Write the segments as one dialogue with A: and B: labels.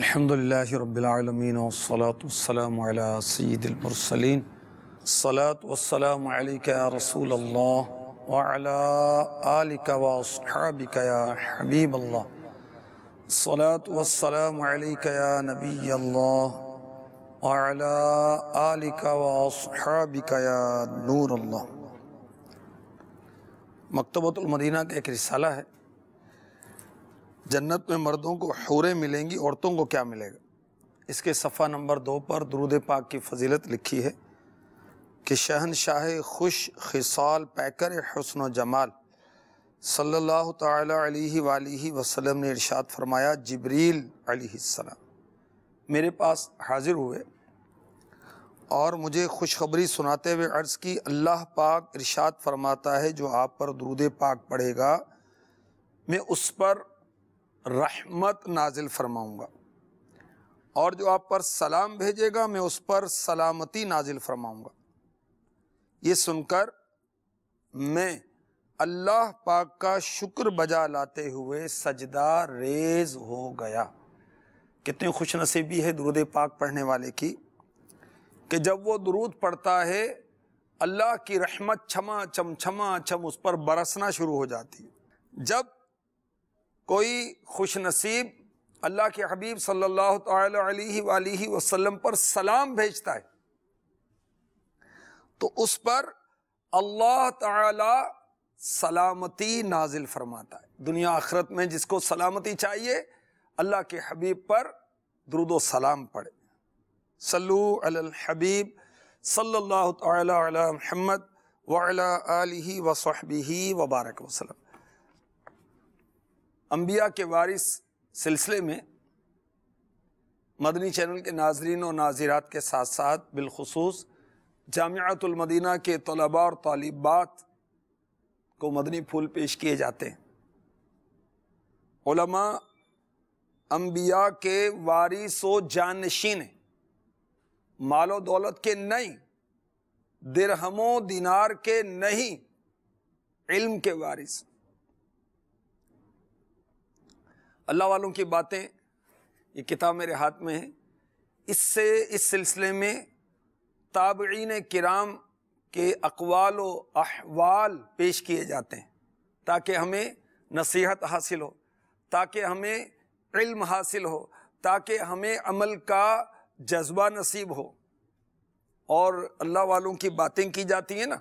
A: الحمدللہ رب العالمین والصلاة والسلام علی سید المرسلین الصلاة والسلام علیک یا رسول اللہ وعلی آلک واصحابک یا حبیب اللہ الصلاة والسلام علیک یا نبی اللہ وعلی آلک واصحابک یا نور اللہ۔ مکتبۃ المدینہ کا ایک رسالہ ہے، جنت میں مردوں کو حوریں ملیں گی، عورتوں کو کیا ملے گا۔ اس کے صفحہ نمبر 2 پر درود پاک کی فضیلت لکھی ہے کہ شہنشاہ خوش خصال پیکر حسن و جمال صلی اللہ تعالی علیہ وآلہ وسلم نے ارشاد فرمایا، جبریل علیہ السلام میرے پاس حاضر ہوئے اور مجھے خوشخبری سناتے ہوئے عرض کی، اللہ پاک ارشاد فرماتا ہے جو آپ پر درود پاک پڑھے گا میں اس پر رحمت نازل فرماؤں گا، اور جو آپ پر سلام بھیجے گا میں اس پر سلامتی نازل فرماؤں گا۔ یہ سن کر میں اللہ پاک کا شکر بجا لاتے ہوئے سجدہ ریز ہو گیا۔ کتنی خوش نصیبی ہے درود پاک پڑھنے والے کی کہ جب وہ درود پڑھتا ہے اللہ کی رحمت چھما چھم اس پر برسنا شروع ہو جاتی ہے۔ جب کوئی خوش نصیب اللہ کے حبیب صلی اللہ تعالی علیہ وآلہ وسلم پر سلام بھیجتا ہے تو اس پر اللہ تعالی سلامتی نازل فرماتا ہے۔ دنیا آخرت میں جس کو سلامتی چاہیے اللہ کے حبیب پر درود و سلام پڑھے۔ صلو علی الحبیب صلی اللہ تعالی علی محمد وعلی آلہ وصحبہ وبارک وسلم۔ انبیاء کے وارث سلسلے میں مدنی چینل کے ناظرین و ناظرات کے ساتھ ساتھ بالخصوص جامعۃ المدینہ کے طلباء اور طالبات کو مدنی پھول پیش کیے جاتے ہیں۔ علماء انبیاء کے وارث و جانشین ہیں، مال و دولت کے نہیں، درہم و دینار کے نہیں، علم کے وارث۔ اللہ والوں کی باتیں یہ کتاب میرے ہاتھ میں ہے، اس سلسلے میں تابعین کرام کے اقوال و احوال پیش کیے جاتے ہیں تاکہ ہمیں نصیحت حاصل ہو، تاکہ ہمیں علم حاصل ہو، تاکہ ہمیں عمل کا جذبہ نصیب ہو۔ اور اللہ والوں کی باتیں کی جاتی ہیں نا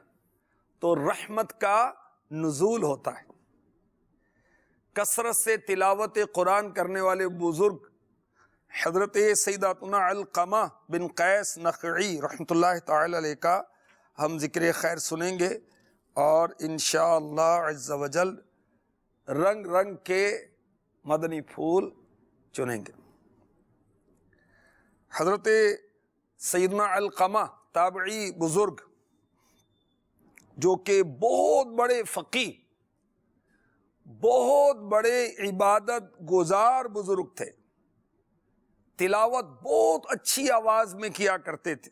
A: تو رحمت کا نزول ہوتا ہے۔ کثرت سے تلاوت قرآن کرنے والے بزرگ حضرت سیداتنا علقمہ بن قیس نخعی رحمۃ اللہ تعالی علیہ کا ہم ذکر خیر سنیں گے اور انشاءاللہ عز و جل رنگ رنگ کے مدنی پھول چنیں گے۔ حضرت سیدنا علقمہ تابعی بزرگ جو کہ بہت بڑے فقیہ، بہت بڑے عبادت گزار بزرگ تھے، تلاوت بہت اچھی آواز میں کیا کرتے تھے،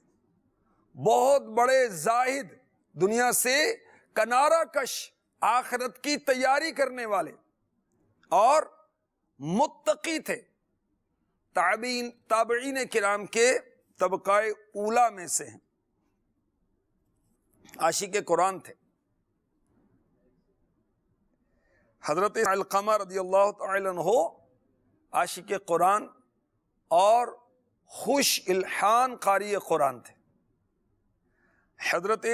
A: بہت بڑے زاہد، دنیا سے کنارہ کش، آخرت کی تیاری کرنے والے اور متقی تھے۔ تابعین کرام کے طبقہ اولا میں سے ہیں، عاشق قرآن تھے۔ حضرت علقمہ رضی اللہ تعالی عنہ عاشق قرآن اور خوش الحان قاری قرآن تھے۔ حضرت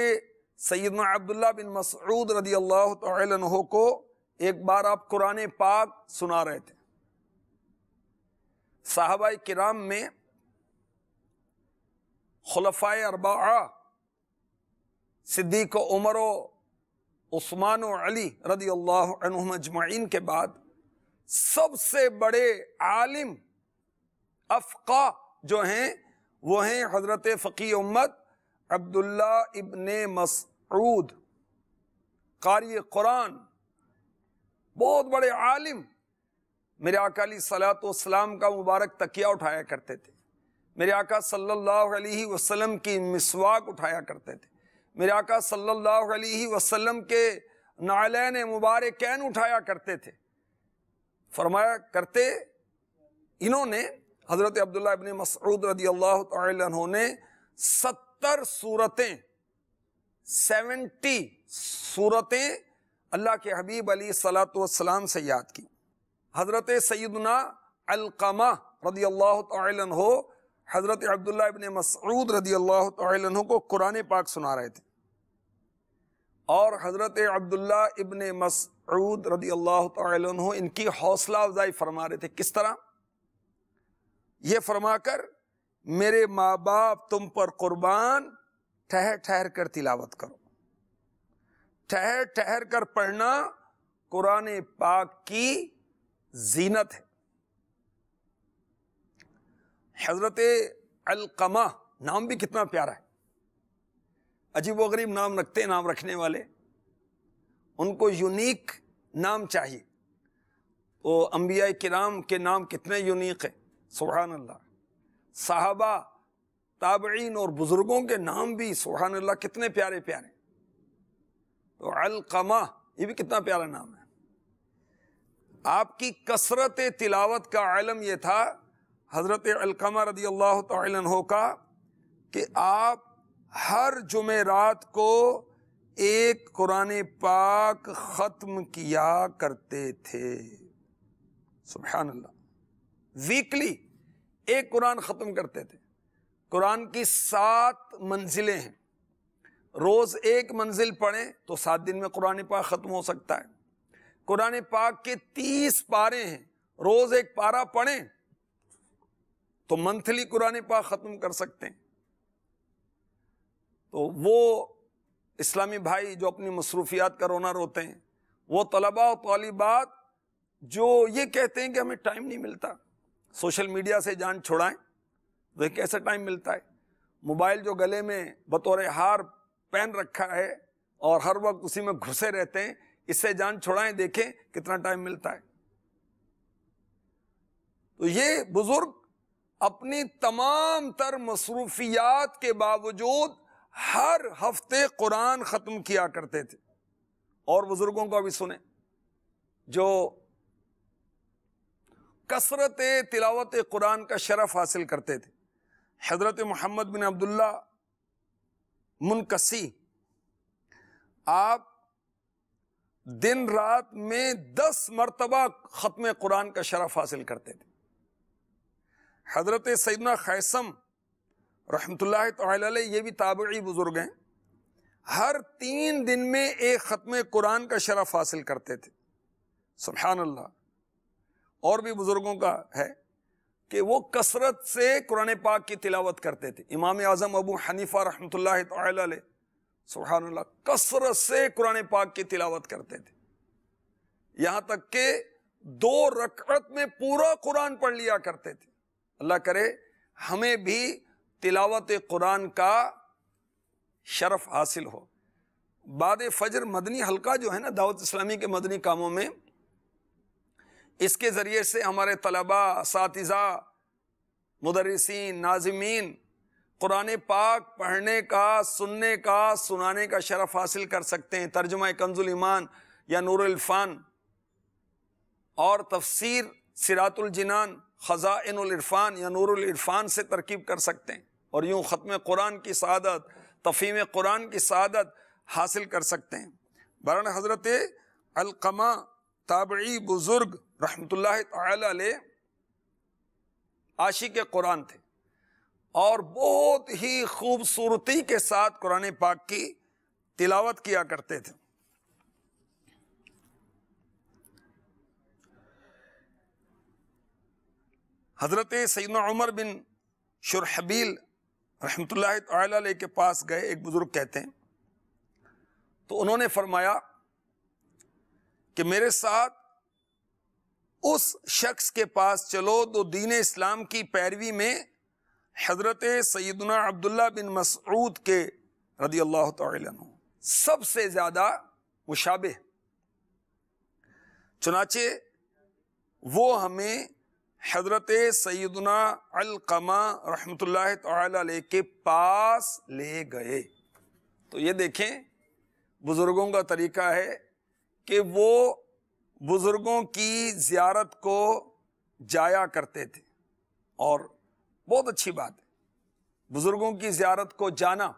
A: سیدنا عبداللہ بن مسعود رضی اللہ تعالی عنہ کو ایک بار آپ قرآن پاک سنا رہے تھے۔ صحابہ کرام میں خلفائے اربعہ صدیق و عمر و عثمان و علی رضی اللہ عنہم اجمعین کے بعد سب سے بڑے عالم افقہ جو ہیں وہ ہیں حضرت فقیہ امت عبداللہ ابن مسعود قاری قرآن، بہت بڑے عالم۔ میرے آقا علیہ الصلوۃ والسلام کا مبارک تکیہ اٹھایا کرتے تھے، میرے آقا صلی اللہ علیہ وسلم کی مسواک اٹھایا کرتے تھے، میرے آقا صلی اللہ علیہ وسلم کے نعلین مبارکین اٹھایا کرتے تھے۔ فرمایا کرتے انہوں نے حضرت عبداللہ ابن مسعود رضی اللہ تعالی عنہ نے 70 سورتیں 70 سورتیں اللہ کے حبیب علیہ الصلوۃ والسلام سے یاد کی۔ حضرت سیدنا علقمہ رضی اللہ تعالی عنہ حضرت عبداللہ ابن مسعود رضی اللہ تعالی عنہ کو قرآن پاک سنا رہے تھے، اور حضرت عبداللہ ابن مسعود رضی اللہ تعالی عنہ ان کی حوصلہ افزائی فرما رہے تھے۔ کس طرح؟ یہ فرما کر، میرے ماں باپ تم پر قربان، ٹھہر ٹھہر کر تلاوت کرو، ٹھہر ٹھہر کر پڑھنا قرآن پاک کی زینت ہے۔ حضرت علقمہ، نام بھی کتنا پیارا ہے، عجیب و غریب نام رکھتے ہیں نام رکھنے والے، ان کو یونیک نام چاہیے۔ وہ انبیاء کرام کے نام کتنے یونیک ہیں، سبحان اللہ۔ صحابہ، تابعین اور بزرگوں کے نام بھی سبحان اللہ کتنے پیارے پیارے۔ تو علقمہ، یہ بھی کتنا پیارا نام ہے۔ آپ کی کثرت تلاوت کا علم یہ تھا حضرت علقمہ رضی اللہ تعالی عنہ کا کہ آپ ہر جمعرات کو ایک قرآن پاک ختم کیا کرتے تھے، سبحان اللہ۔ ویکلی ایک قرآن ختم کرتے تھے۔ قرآن کی 7 منزلیں ہیں، روز ایک منزل پڑھیں تو 7 دن میں قرآن پاک ختم ہو سکتا ہے۔ قرآن پاک کے 30 پارے ہیں، روز ایک پارہ پڑھیں تو منتھلی قرآن پاک ختم کر سکتے ہیں۔ تو وہ اسلامی بھائی جو اپنی مصروفیات کا رونا روتے ہیں، وہ طلباء و طالبات جو یہ کہتے ہیں کہ ہمیں ٹائم نہیں ملتا، سوشل میڈیا سے جان چھڑائیں۔ وہ کیسا ٹائم ملتا ہے؟ موبائل جو گلے میں بطور ہار پہن رکھا ہے اور ہر وقت اسی میں گھسے رہتے ہیں، اس سے جان چھڑائیں، دیکھیں کتنا ٹائم ملتا ہے۔ تو یہ بزرگ اپنی تمام تر مصروفیات کے باوجود ہر ہفتے قرآن ختم کیا کرتے تھے۔ اور بزرگوں کو بھی سنیں جو کثرت تلاوت قرآن کا شرف حاصل کرتے تھے۔ حضرت محمد بن عبداللہ منکسی، آپ دن رات میں 10 مرتبہ ختم قرآن کا شرف حاصل کرتے تھے۔ حضرت سیدنا خیثم رحمۃ اللہ تعالی علیہ، یہ بھی تابعی بزرگ ہیں، ہر 3 دن میں ایک ختم قرآن کا شرف حاصل کرتے تھے، سبحان اللہ۔ اور بھی بزرگوں کا ہے کہ وہ کثرت سے قرآن پاک کی تلاوت کرتے تھے۔ امام اعظم ابو حنیفہ رحمۃ اللہ تعالی علیہ، سبحان اللہ، کثرت سے قرآن پاک کی تلاوت کرتے تھے، یہاں تک کہ 2 رکعت میں پورا قرآن پڑھ لیا کرتے تھے۔ اللہ کرے ہمیں بھی تلاوت قرآن کا شرف حاصل ہو۔ بعد فجر مدنی حلقہ جو ہے نا دعوت اسلامی کے مدنی کاموں میں، اس کے ذریعے سے ہمارے طلباء، اساتذہ، مدرسین، ناظمین قرآن پاک پڑھنے کا، سننے کا، سنانے کا شرف حاصل کر سکتے ہیں۔ ترجمہ کنز الایمان یا نور العرفان اور تفسیر صراط الجنان، خزائن العرفان یا نور العرفان سے ترکیب کر سکتے ہیں، اور یوں ختم قرآن کی سعادت، تفہیم قرآن کی سعادت حاصل کر سکتے ہیں۔ بہرحال حضرت علقمہ تابعی بزرگ رحمۃ اللہ تعالی علیہ عاشق قرآن تھے، اور بہت ہی خوبصورتی کے ساتھ قرآن پاک کی تلاوت کیا کرتے تھے۔ حضرت سیدنا عمر بن شرحبیل رحمۃ اللہ تعالی علیہ کے پاس گئے، ایک بزرگ کہتے ہیں، تو انہوں نے فرمایا کہ میرے ساتھ اس شخص کے پاس چلو تو دین اسلام کی پیروی میں حضرت سیدنا عبداللہ بن مسعود کے رضی اللہ تعالی عنہ سب سے زیادہ مشابہ، چنانچہ وہ ہمیں حضرت سیدنا علقمہ رحمۃ اللہ تعالی علیہ کے پاس لے گئے۔ تو یہ دیکھیں بزرگوں کا طریقہ ہے کہ وہ بزرگوں کی زیارت کو جایا کرتے تھے، اور بہت اچھی بات ہے بزرگوں کی زیارت کو جانا،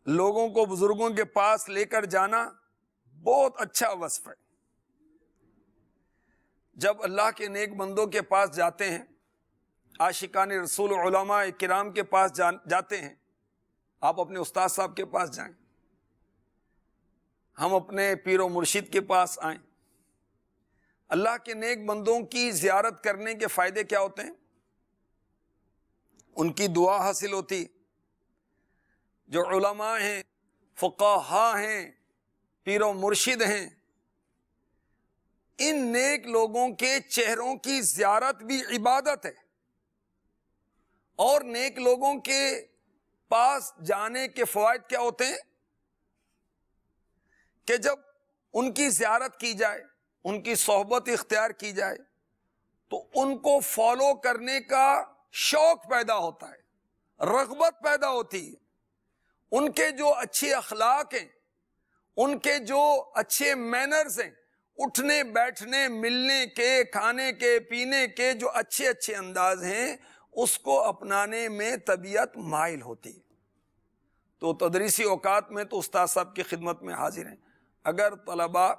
A: لوگوں کو بزرگوں کے پاس لے کر جانا بہت اچھا وصف ہے۔ جب اللہ کے نیک بندوں کے پاس جاتے ہیں، عاشقان رسول علماء کرام کے پاس جاتے ہیں، آپ اپنے استاد صاحب کے پاس جائیں، ہم اپنے پیر و مرشد کے پاس آئیں، اللہ کے نیک بندوں کی زیارت کرنے کے فائدے کیا ہوتے ہیں؟ ان کی دعا حاصل ہوتی، جو علماء ہیں، فقہاء ہیں، پیر و مرشد ہیں، ان نیک لوگوں کے چہروں کی زیارت بھی عبادت ہے، اور نیک لوگوں کے پاس جانے کے فوائد کیا ہوتے ہیں کہ جب ان کی زیارت کی جائے، ان کی صحبت اختیار کی جائے تو ان کو فالو کرنے کا شوق پیدا ہوتا ہے، رغبت پیدا ہوتی ہے، ان کے جو اچھے اخلاق ہیں، ان کے جو اچھے مینرز ہیں، اٹھنے بیٹھنے ملنے کے کھانے کے پینے کے جو اچھے اچھے انداز ہیں، اس کو اپنانے میں طبیعت مائل ہوتی ہے۔ تو تدریسی اوقات میں تو استاد صاحب کی خدمت میں حاضر ہیں، اگر طلباء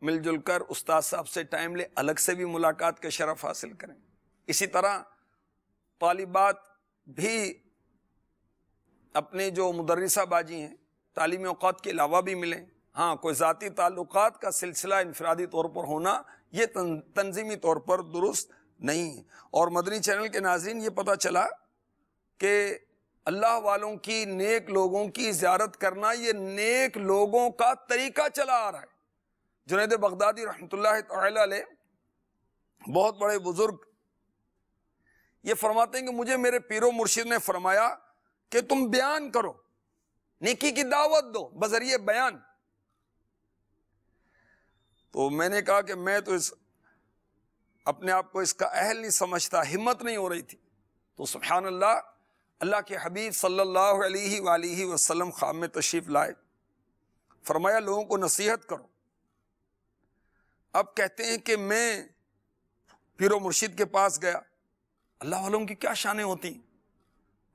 A: مل جل کر استاد صاحب سے ٹائم لے، الگ سے بھی ملاقات کا شرف حاصل کریں۔ اسی طرح طالبات بھی اپنے جو مدرسہ باجی ہیں تعلیمی اوقات کے علاوہ بھی ملیں۔ ہاں، کوئی ذاتی تعلقات کا سلسلہ انفرادی طور پر ہونا یہ تنظیمی طور پر درست نہیں ہے۔ اور مدنی چینل کے ناظرین، یہ پتہ چلا کہ اللہ والوں کی، نیک لوگوں کی زیارت کرنا یہ نیک لوگوں کا طریقہ چلا آ رہا ہے۔ جنید بغدادی رحمۃ اللہ تعالی علیہ بہت بڑے بزرگ یہ فرماتے ہیں کہ مجھے میرے پیر و مرشد نے فرمایا کہ تم بیان کرو، نیکی کی دعوت دو بذریعہ بیان۔ تو میں نے کہا کہ میں تو اپنے آپ کو اس کا اہل نہیں سمجھتا، ہمت نہیں ہو رہی تھی۔ تو سبحان اللہ، اللہ کے حبیب صلی اللہ علیہ وآلہ وسلم خواب میں تشریف لائے، فرمایا لوگوں کو نصیحت کرو۔ اب کہتے ہیں کہ میں پیر و مرشد کے پاس گیا۔ اللہ والوں کی کیا شانیں ہوتی ہیں،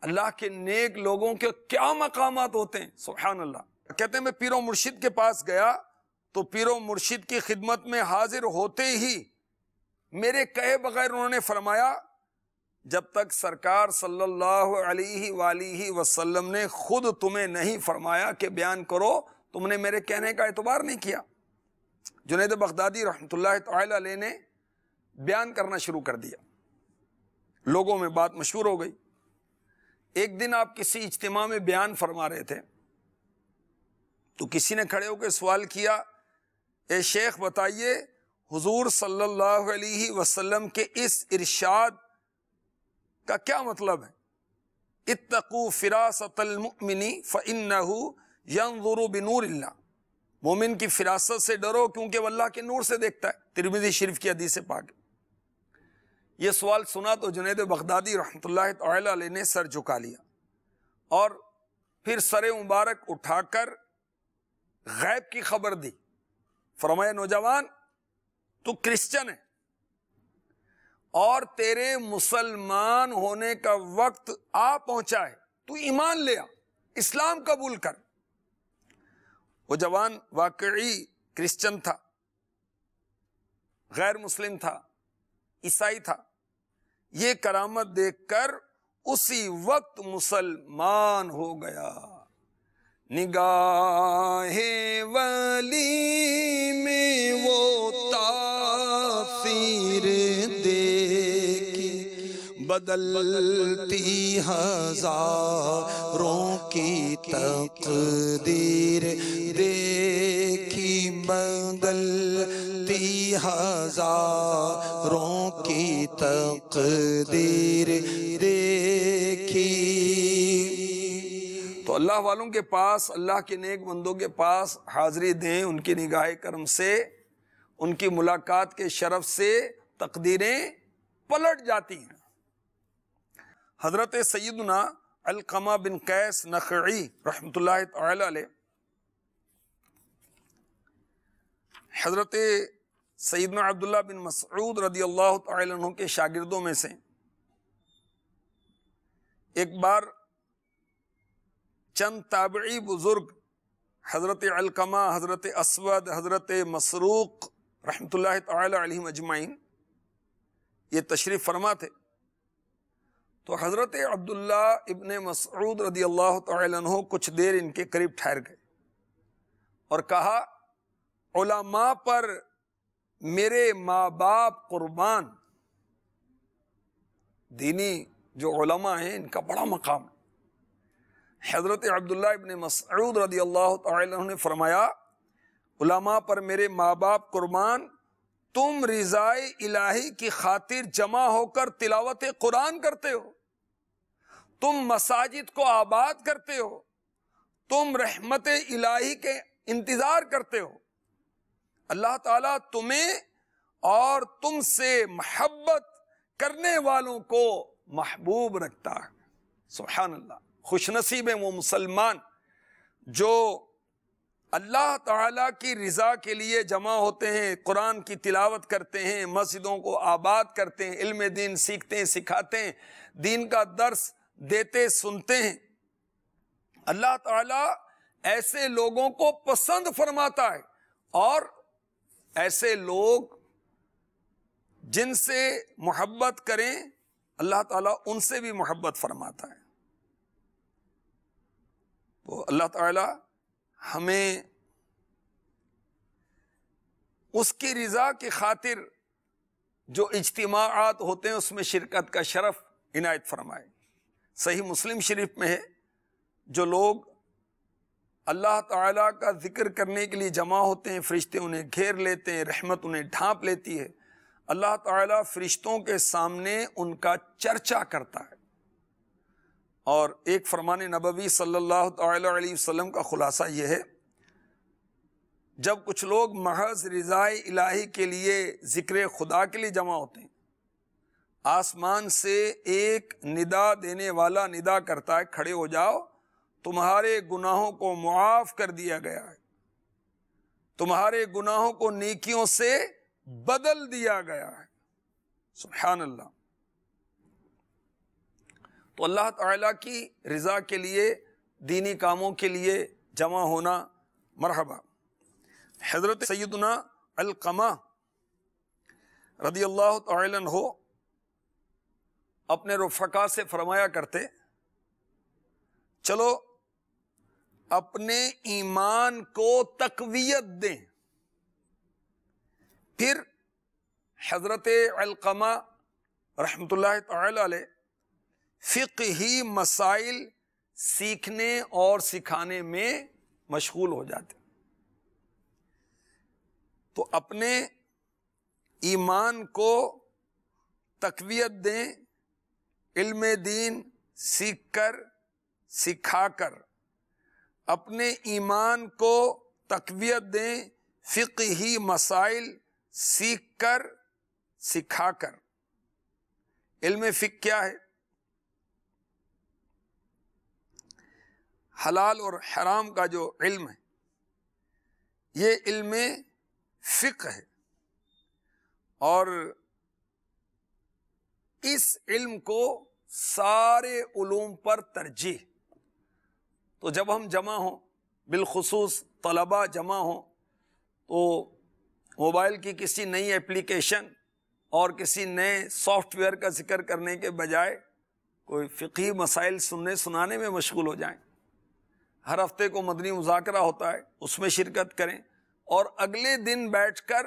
A: اللہ کے نیک لوگوں کے کیا مقامات ہوتے ہیں، سبحان اللہ۔ کہتے ہیں میں پیر و مرشد کے پاس گیا تو پیر و مرشد کی خدمت میں حاضر ہوتے ہی میرے کہے بغیر انہوں نے فرمایا، جب تک سرکار صلی اللہ علیہ وآلہ وسلم نے خود تمہیں نہیں فرمایا کہ بیان کرو، تم نے میرے کہنے کا اعتبار نہیں کیا۔ جنید بغدادی رحمۃ اللہ تعالی علیہ نے بیان کرنا شروع کر دیا، لوگوں میں بات مشہور ہو گئی۔ ایک دن آپ کسی اجتماع میں بیان فرما رہے تھے تو کسی نے کھڑے ہو کے سوال کیا، اے شیخ بتائیے حضور صلی اللہ علیہ وسلم کے اس ارشاد کا کیا مطلب ہے؟ اتقوا فراست المؤمن فإنہ ینظر بنور اللہ، مومن کی فراست سے ڈرو کیونکہ وہ اللہ کے نور سے دیکھتا ہے، ترمذی شریف کی حدیث پاک۔ یہ سوال سنا تو جنید بغدادی رحمۃ اللہ تعالی علیہ نے سر جھکا لیا اور پھر سر مبارک اٹھا کر غیب کی خبر دی۔ فرمایا نوجوان، تو کرسچن ہے اور تیرے مسلمان ہونے کا وقت آ پہنچا ہے، تو ایمان لے آ، اسلام قبول کر۔ وہ جوان واقعی کرسچن تھا، غیر مسلم تھا، عیسائی تھا۔ یہ کرامت دیکھ کر اسی وقت مسلمان ہو گیا۔ نگاہ ولی میں وہ تاثیر دیکھی، بدلتی ہزاروں کی تقدیر دیکھی، بدلتی ہزاروں کی تقدیر دیکھی۔ تو اللہ والوں کے پاس، اللہ کے نیک بندوں کے پاس حاضری دیں، ان کی نگاہ کرم سے، ان کی ملاقات کے شرف سے تقدیریں پلٹ جاتی ہیں۔ حضرت سیدنا علقمہ بن قیس نخعی رحمۃ اللہ تعالی علیہ حضرت سیدنا عبداللہ بن مسعود رضی اللہ تعالی عنہ کے شاگردوں میں سے ایک بار چند تابعی بزرگ حضرت علقمہ، حضرت اسود، حضرت مسروق رحمۃ اللہ تعالی علیہم اجمعین یہ تشریف فرما تھے، تو حضرت عبداللہ ابن مسعود رضی اللہ تعالی عنہ کچھ دیر ان کے قریب ٹھہر گئے اور کہا علماء پر میرے ماں باپ قربان۔ دینی جو علماء ہیں ان کا بڑا مقام ہے۔ حضرت عبداللہ ابن مسعود رضی اللہ تعالی عنہ نے فرمایا علماء پر میرے ماں باپ قربان، تم رضائے الہی کی خاطر جمع ہو کر تلاوت قرآن کرتے ہو، تم مساجد کو آباد کرتے ہو، تم رحمت الہی کے انتظار کرتے ہو، اللہ تعالیٰ تمہیں اور تم سے محبت کرنے والوں کو محبوب رکھتا ہے۔ سبحان اللہ، خوش نصیب ہیں وہ مسلمان جو اللہ تعالیٰ کی رضا کے لیے جمع ہوتے ہیں، قرآن کی تلاوت کرتے ہیں، مسجدوں کو آباد کرتے ہیں، علم دین سیکھتے ہیں، سکھاتے ہیں، دین کا درس دیتے سنتے ہیں۔ اللہ تعالیٰ ایسے لوگوں کو پسند فرماتا ہے، اور ایسے لوگ جن سے محبت کریں اللہ تعالیٰ ان سے بھی محبت فرماتا ہے۔ تو اللہ تعالیٰ ہمیں اس کی رضا کی خاطر جو اجتماعات ہوتے ہیں اس میں شرکت کا شرف عنایت فرمائے۔ صحیح مسلم شریف میں ہے، جو لوگ اللہ تعالیٰ کا ذکر کرنے کے لیے جمع ہوتے ہیں فرشتے انہیں گھیر لیتے ہیں، رحمت انہیں ڈھانپ لیتی ہے، اللہ تعالیٰ فرشتوں کے سامنے ان کا چرچا کرتا ہے۔ اور ایک فرمان نبوی صلی اللہ تعالی علیہ وسلم کا خلاصہ یہ ہے، جب کچھ لوگ محض رضائے الہی کے لیے ذکر خدا کے لیے جمع ہوتے ہیں، آسمان سے ایک ندا دینے والا ندا کرتا ہے، کھڑے ہو جاؤ، تمہارے گناہوں کو معاف کر دیا گیا ہے، تمہارے گناہوں کو نیکیوں سے بدل دیا گیا ہے۔ سبحان اللہ۔ تو اللہ تعالیٰ کی رضا کے لیے، دینی کاموں کے لیے جمع ہونا مرحبا۔ حضرت سیدنا علقمہ رضی اللہ تعالی عنہ اپنے رفقا سے فرمایا کرتے، چلو اپنے ایمان کو تقویت دیں۔ پھر حضرت علقمہ رحمۃ اللہ تعالی علیہ فقہی مسائل سیکھنے اور سکھانے میں مشغول ہو جاتے۔ تو اپنے ایمان کو تقویت دیں، علم دین سیکھ کر، سکھا کر، اپنے ایمان کو تقویت دیں فقہی مسائل سیکھ کر، سکھا کر۔ علم فقہ کیا ہے؟ حلال اور حرام کا جو علم ہے، یہ علم فقہ ہے، اور اس علم کو سارے علوم پر ترجیح۔ تو جب ہم جمع ہوں، بالخصوص طلباء جمع ہوں، تو موبائل کی کسی نئی اپلیکیشن اور کسی نئے سافٹ ویئر کا ذکر کرنے کے بجائے کوئی فقہی مسائل سننے سنانے میں مشغول ہو جائیں۔ ہر ہفتے کو مدنی مذاکرہ ہوتا ہے، اس میں شرکت کریں، اور اگلے دن بیٹھ کر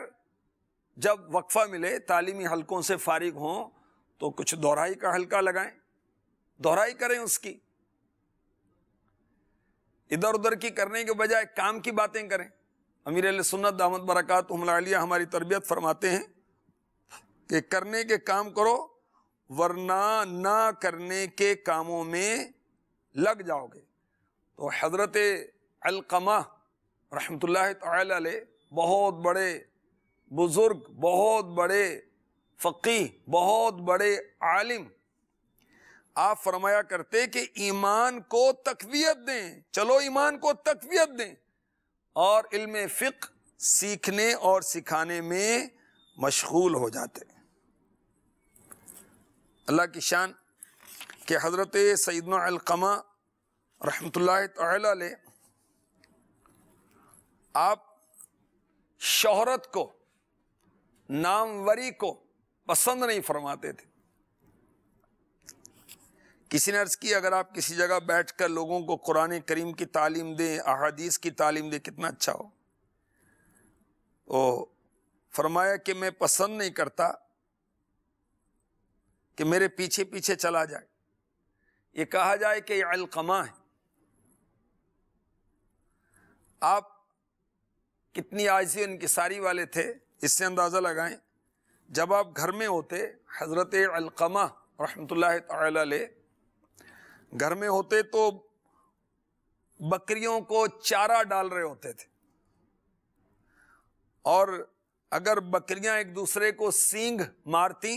A: جب وقفہ ملے، تعلیمی حلقوں سے فارغ ہوں، تو کچھ دہرائی کا حلقہ لگائیں، دہرائی کریں اس کی، ادھر ادھر کی کرنے کے بجائے کام کی باتیں کریں۔ امیر اہل سنت دامت برکاتہم العالیہ ہماری تربیت فرماتے ہیں کہ کرنے کے کام کرو، ورنہ نہ کرنے کے کاموں میں لگ جاؤ گے۔ تو حضرت علقمہ رحمۃ اللہ تعالی علیہ بہت بڑے بزرگ، بہت بڑے فقیہ، بہت بڑے عالم، آپ فرمایا کرتے کہ ایمان کو تقویت دیں، چلو ایمان کو تقویت دیں، اور علم فقہ سیکھنے اور سکھانے میں مشغول ہو جاتے۔ اللہ کی شان کہ حضرت سیدنا علقمہ رحمۃ اللہ تعالی علیہ آپ شہرت کو، ناموری کو پسند نہیں فرماتے تھے۔ کسی نے عرض کی اگر آپ کسی جگہ بیٹھ کر لوگوں کو قرآن کریم کی تعلیم دیں، احادیث کی تعلیم دیں، کتنا اچھا ہو۔ وہ فرمایا کہ میں پسند نہیں کرتا کہ میرے پیچھے پیچھے چلا جائے، یہ کہا جائے کہ یہ علقمہ ہے۔ آپ کتنی عاجزی و انکساری والے تھے، اس سے اندازہ لگائیں۔ جب آپ گھر میں ہوتے، حضرت علقمہ رحمۃ اللہ تعالی علیہ گھر میں ہوتے تو بکریوں کو چارہ ڈال رہے ہوتے تھے، اور اگر بکریاں ایک دوسرے کو سینگ مارتی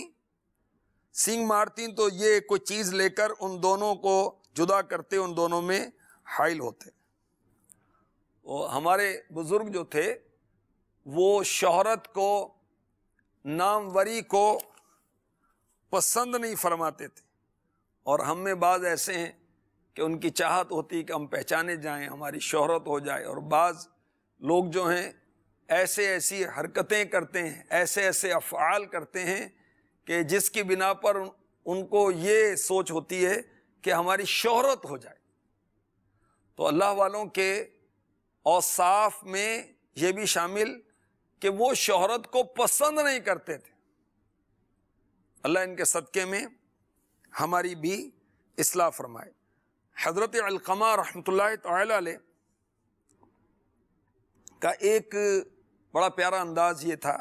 A: تو یہ کوئی چیز لے کر ان دونوں کو جدا کرتے، ان دونوں میں حائل ہوتے۔ وہ ہمارے بزرگ جو تھے وہ شہرت کو، ناموری کو پسند نہیں فرماتے تھے، اور ہم میں بعض ایسے ہیں کہ ان کی چاہت ہوتی کہ ہم پہچانے جائیں، ہماری شہرت ہو جائے، اور بعض لوگ جو ہیں ایسی حرکتیں کرتے ہیں، ایسے افعال کرتے ہیں کہ جس کی بنا پر ان کو یہ سوچ ہوتی ہے کہ ہماری شہرت ہو جائے۔ تو اللہ والوں کے اوصاف میں یہ بھی شامل کہ وہ شہرت کو پسند نہیں کرتے تھے۔ اللہ ان کے صدقے میں ہماری بھی اصلاح فرمائے۔ حضرت علقمہ رحمۃ اللہ تعالی علیہ کا ایک بڑا پیارا انداز یہ تھا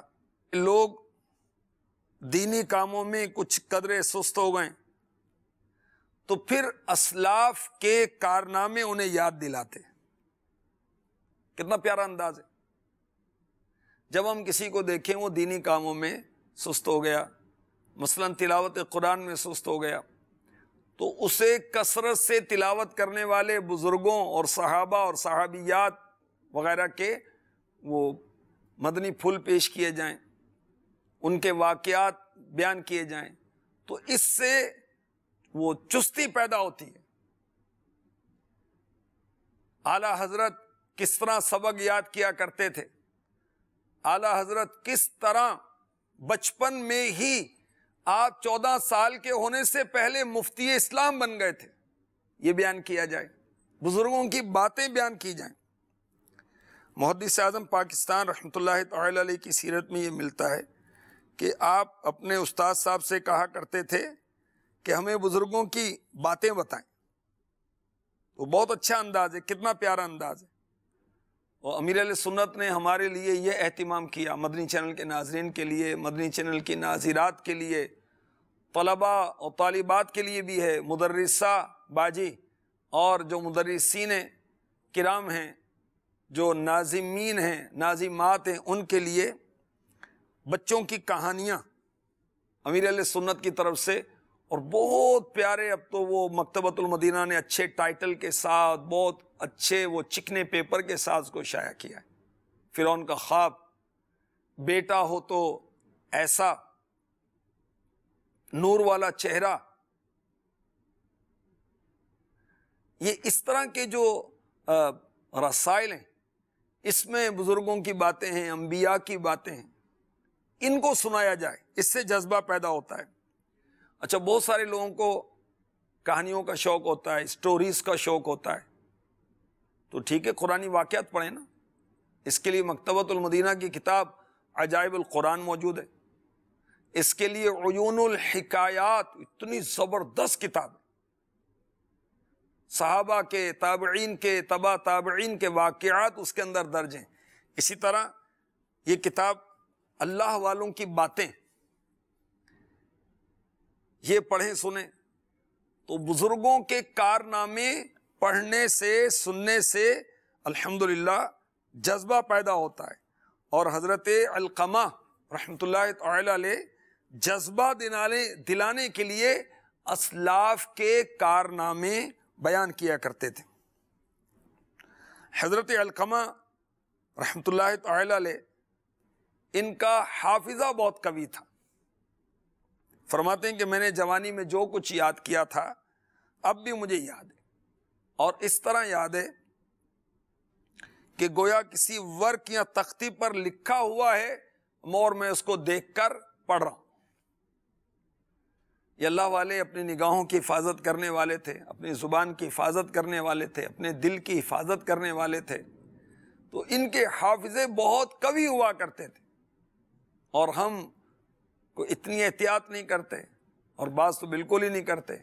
A: کہ لوگ دینی کاموں میں کچھ قدرے سست ہو گئے تو پھر اسلاف کے کارنامے انہیں یاد دلاتے۔ کتنا پیارا انداز ہے۔ جب ہم کسی کو دیکھیں وہ دینی کاموں میں سست ہو گیا، مثلا تلاوت قرآن میں سست ہو گیا، تو اسے کثرت سے تلاوت کرنے والے بزرگوں اور صحابہ اور صحابیات وغیرہ کے وہ مدنی پھول پیش کیے جائیں، ان کے واقعات بیان کیے جائیں، تو اس سے وہ چستی پیدا ہوتی ہے۔ اعلی حضرت کس طرح سبق یاد کیا کرتے تھے، اعلی حضرت کس طرح بچپن میں ہی آپ 14 سال کے ہونے سے پہلے مفتی اسلام بن گئے تھے، یہ بیان کیا جائے، بزرگوں کی باتیں بیان کی جائیں۔ محدث اعظم پاکستان رحمۃ اللہ تعالی علیہ کی سیرت میں یہ ملتا ہے کہ آپ اپنے استاد صاحب سے کہا کرتے تھے کہ ہمیں بزرگوں کی باتیں بتائیں۔ تو بہت اچھا انداز ہے، کتنا پیارا انداز ہے۔ اور امیر اہل سنت نے ہمارے لیے یہ اہتمام کیا، مدنی چینل کے ناظرین کے لیے، مدنی چینل کی ناظرات کے لیے، طلباء اور طالبات کے لیے بھی ہے، مدرسہ باجی اور جو مدرسین کرام ہیں، جو ناظمین ہیں، ناظمات ہیں، ان کے لیے بچوں کی کہانیاں امیر اہل سنت کی طرف سے، اور بہت پیارے، اب تو وہ مکتبۃ المدینہ نے اچھے ٹائٹل کے ساتھ، بہت اچھے وہ چکنے پیپر کے ساتھ اس کو شائع کیا ہے۔ فرعون کا خواب، بیٹا ہو تو ایسا نور والا چہرہ، یہ اس طرح کے جو رسائل ہیں، اس میں بزرگوں کی باتیں ہیں، انبیاء کی باتیں ہیں، ان کو سنایا جائے، اس سے جذبہ پیدا ہوتا ہے۔ اچھا، بہت سارے لوگوں کو کہانیوں کا شوق ہوتا ہے، سٹوریز کا شوق ہوتا ہے، تو ٹھیک ہے، قرآنی واقعات پڑھیں نا۔ اس کے لیے مکتبۃ المدینہ کی کتاب عجائب القرآن موجود ہے، اس کے لیے عیون الحکایات اتنی زبردست کتاب ہے، صحابہ کے، تابعین کے، تبع تابعین کے واقعات اس کے اندر درج ہیں۔ اسی طرح یہ کتاب اللہ والوں کی باتیں، یہ پڑھیں سنیں تو بزرگوں کے کارنامے پڑھنے سے، سننے سے الحمدللہ جذبہ پیدا ہوتا ہے۔ اور حضرت علقمہ رحمۃ اللہ تعالی علیہ جذبہ دلانے کے لیے اسلاف کے کارنامے بیان کیا کرتے تھے۔ حضرت علقمہ رحمۃ اللہ تعالی علیہ ان کا حافظہ بہت قوی تھا. فرماتے ہیں کہ میں نے جوانی میں جو کچھ یاد کیا تھا اب بھی مجھے یاد ہے، اور اس طرح یاد ہے کہ گویا کسی ورق یا تختی پر لکھا ہوا ہے اور میں اس کو دیکھ کر پڑھ رہا ہوں. یہ اللہ والے اپنی نگاہوں کی حفاظت کرنے والے تھے، اپنی زبان کی حفاظت کرنے والے تھے، اپنے دل کی حفاظت کرنے والے تھے. تو ان کے حافظے بہت قوی ہوا کرتے تھے، اور ہم کو اتنی احتیاط نہیں کرتے، اور بعض تو بالکل ہی نہیں کرتے.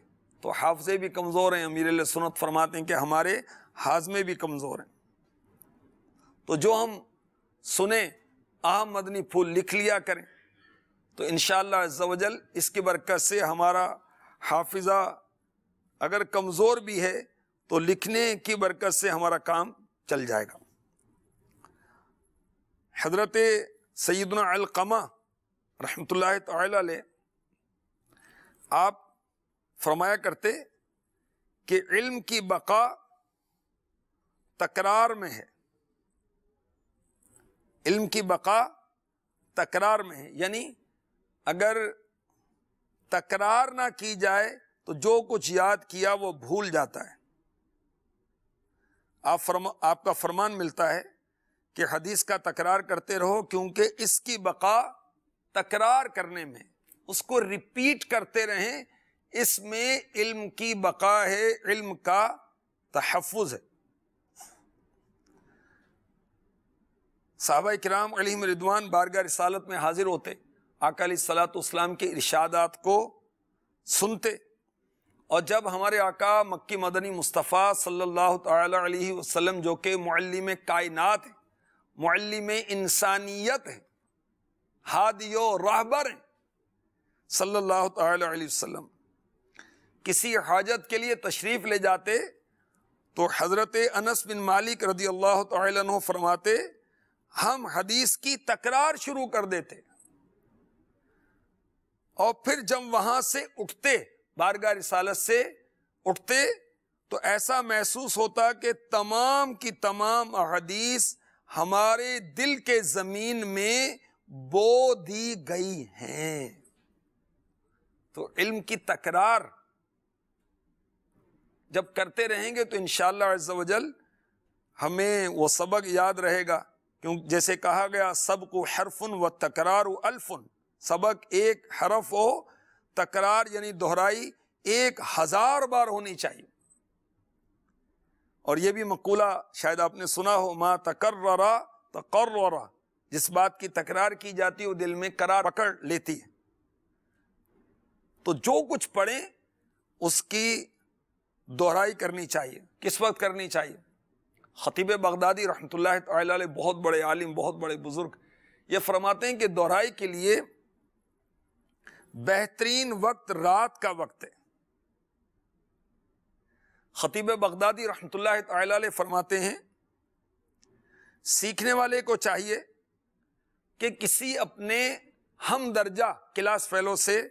A: تو حافظے بھی کمزور ہیں. امیر اہل سنت فرماتے ہیں کہ ہمارے ہاضمے بھی کمزور ہیں. تو جو ہم سنیں اہم مدنی پھول لکھ لیا کریں، تو انشاءاللہ عز و جل اس کی برکت سے ہمارا حافظہ اگر کمزور بھی ہے تو لکھنے کی برکت سے ہمارا کام چل جائے گا. حضرت سیدنا علقمہ رحمۃ اللہ تعالی علیہ آپ فرمایا کرتے کہ علم کی بقا تکرار میں ہے. علم کی بقا تکرار میں ہے، یعنی اگر تکرار نہ کی جائے تو جو کچھ یاد کیا وہ بھول جاتا ہے. آپ کا فرمان ملتا ہے کہ حدیث کا تکرار کرتے رہو، کیونکہ اس کی بقا تکرار کرنے میں، اس کو ریپیٹ کرتے رہیں، اس میں علم کی بقا ہے، علم کا تحفظ ہے. صحابہ کرام علیہم رضوان بارگاہ رسالت میں حاضر ہوتے، آقا علیہ الصلوۃ والسلام کے ارشادات کو سنتے، اور جب ہمارے آقا مکی مدنی مصطفیٰ صلی اللہ تعالی علیہ وسلم جو کہ معلم کائنات ہیں، معلم انسانیت ہیں، ہادی و راہبر ہیں صلی اللہ تعالی علیہ وسلم، کسی حاجت کے لیے تشریف لے جاتے تو حضرت انس بن مالک رضی اللہ تعالی عنہ فرماتے ہم حدیث کی تکرار شروع کر دیتے، اور پھر جب وہاں سے اٹھتے، بارگاہ رسالت سے اٹھتے، تو ایسا محسوس ہوتا کہ تمام کی تمام احادیث ہمارے دل کے زمین میں بو دی گئی ہیں. تو علم کی تکرار جب کرتے رہیں گے تو انشاءاللہ عز و جل ہمیں وہ سبق یاد رہے گا. کیونکہ جیسے کہا گیا سبق حرف و تکرار الف، سبق ایک حرف ہو، تکرار یعنی دہرائی 1000 بار ہونی چاہیے. اور یہ بھی مقولہ شاید آپ نے سنا ہو، ما تکرر تقرر، جس بات کی تکرار کی جاتی ہے وہ دل میں قرار پکڑ لیتی ہے. تو جو کچھ پڑھیں اس کی دہرائی کرنی چاہیے. کس وقت کرنی چاہیے؟ خطیب بغدادی رحمۃ اللہ تعالی علیہ بہت بڑے عالم، بہت بڑے بزرگ، یہ فرماتے ہیں کہ دہرائی کے لیے بہترین وقت رات کا وقت ہے. خطیب بغدادی رحمۃ اللہ تعالی علیہ فرماتے ہیں سیکھنے والے کو چاہیے کہ کسی اپنے ہم درجہ کلاس فیلو سے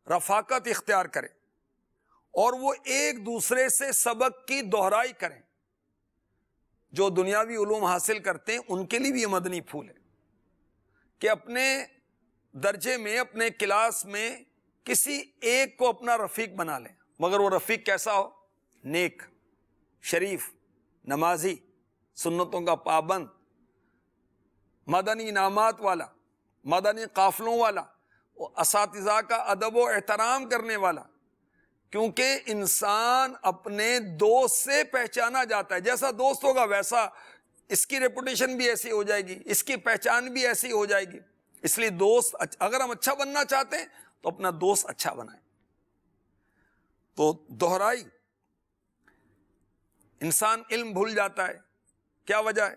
A: رفاقت اختیار کرے، اور وہ ایک دوسرے سے سبق کی دہرائی کریں. جو دنیاوی علوم حاصل کرتے ہیں ان کے لیے بھی یہ مدنی پھول ہے کہ اپنے درجے میں، اپنے کلاس میں کسی ایک کو اپنا رفیق بنا لیں، مگر وہ رفیق کیسا ہو؟ نیک، شریف، نمازی، سنتوں کا پابند، مدنی انعامات والا، مدنی قافلوں والا، اساتذہ کا ادب و احترام کرنے والا. کیونکہ انسان اپنے دوست سے پہچانا جاتا ہے، جیسا دوست ہوگا ویسا اس کی ریپوٹیشن بھی ایسی ہو جائے گی، اس کی پہچان بھی ایسی ہو جائے گی. اس لیے دوست، اگر ہم اچھا بننا چاہتے ہیں تو اپنا دوست اچھا بنائیں. تو دہرائی، انسان علم بھول جاتا ہے، کیا وجہ ہے؟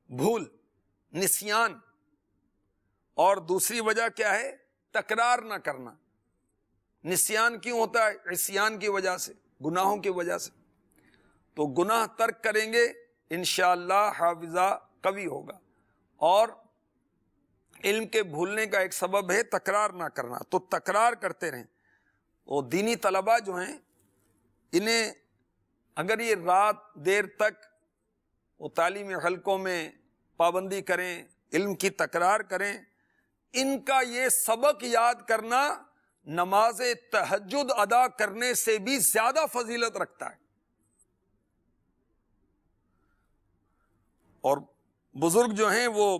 A: بھول، نسیان. اور دوسری وجہ کیا ہے؟ تکرار نہ کرنا. نسیان کیوں ہوتا ہے؟ عصیان کی وجہ سے، گناہوں کی وجہ سے. تو گناہ ترک کریں گے انشاءاللہ حافظہ قوی ہوگا. اور علم کے بھولنے کا ایک سبب ہے تکرار نہ کرنا. تو تکرار کرتے رہیں. وہ دینی طلباء جو ہیں انہیں اگر یہ رات دیر تک وہ تعلیمی حلقوں میں پابندی کریں، علم کی تکرار کریں. ان کا یہ سبق یاد کرنا نماز تہجد ادا کرنے سے بھی زیادہ فضیلت رکھتا ہے. اور بزرگ جو ہیں وہ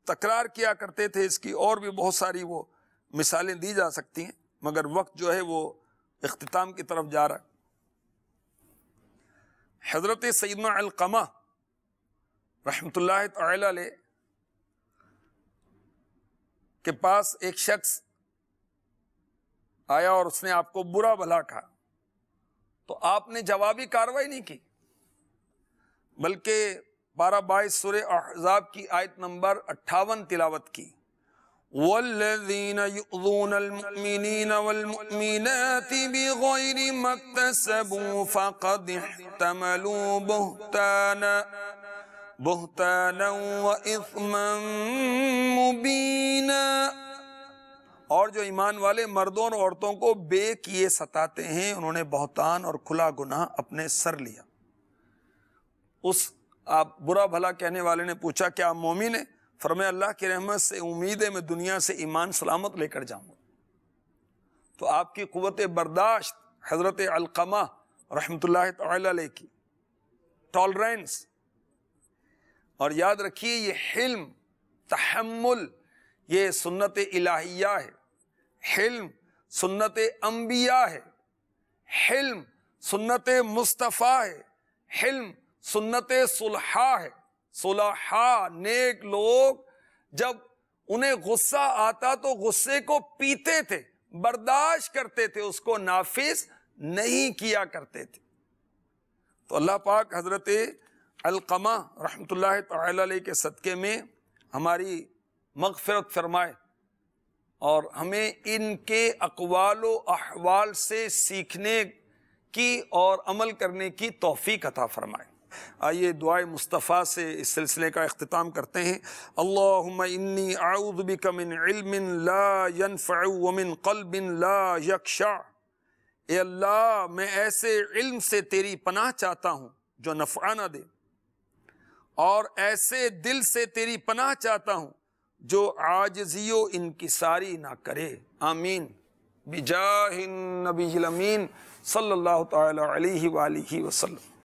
A: تکرار کیا کرتے تھے اس کی، اور بھی بہت ساری وہ مثالیں دی جا سکتی ہیں، مگر وقت جو ہے وہ اختتام کی طرف جا رہا ہے. حضرت سیدنا علقمہ رحمۃ اللہ تعالی علیہ کے پاس ایک شخص آیا اور اس نے آپ کو برا بھلا کہا، تو آپ نے جوابی کارروائی نہیں کی، بلکہ 12-22 سورہ احزاب کی آیت نمبر 58 تلاوت کی. والذین یؤذون المؤمنین والمؤمنات بغیر ما اکتسبوا فقد احتملوا بہتانا واثما مبینا. اور جو ایمان والے مردوں اور عورتوں کو بے کیے ستاتے ہیں، انہوں نے بہتان اور کھلا گناہ اپنے سر لیا. اس آپ برا بھلا کہنے والے نے پوچھا کیا آپ مومن ہیں؟ فرمایا اللہ کی رحمت سے امید ہے میں دنیا سے ایمان سلامت لے کر جاؤں گا. تو آپ کی قوت برداشت، حضرت علقمہ رحمۃ اللہ تعالی علیہ کی ٹالرنس، اور یاد رکھیے یہ حلم، تحمل، یہ سنت الہیہ ہے. حلم سنت انبیاء ہے. حلم سنت مصطفیٰ ہے. حلم سنت صلحاء ہے. صلحاء نیک لوگ جب انہیں غصہ آتا تو غصے کو پیتے تھے، برداشت کرتے تھے، اس کو نافذ نہیں کیا کرتے تھے. تو اللہ پاک حضرت علقمہ رحمۃ اللہ تعالی علیہ کے صدقے میں ہماری مغفرت فرمائے اور ہمیں ان کے اقوال و احوال سے سیکھنے کی اور عمل کرنے کی توفیق عطا فرمائے. آئیے دعائے مصطفیٰ سے اس سلسلے کا اختتام کرتے ہیں. اللہم انی اعوذ بک من علم لا ينفع ومن قلب لا یخشع. اے اللہ میں ایسے علم سے تیری پناہ چاہتا ہوں جو نفع نہ دے، اور ایسے دل سے تیری پناہ چاہتا ہوں جو عاجزی و انکساری نہ کرے. آمین بجاہ النبی الامین صلی اللہ تعالی علیہ وآلہ وسلم.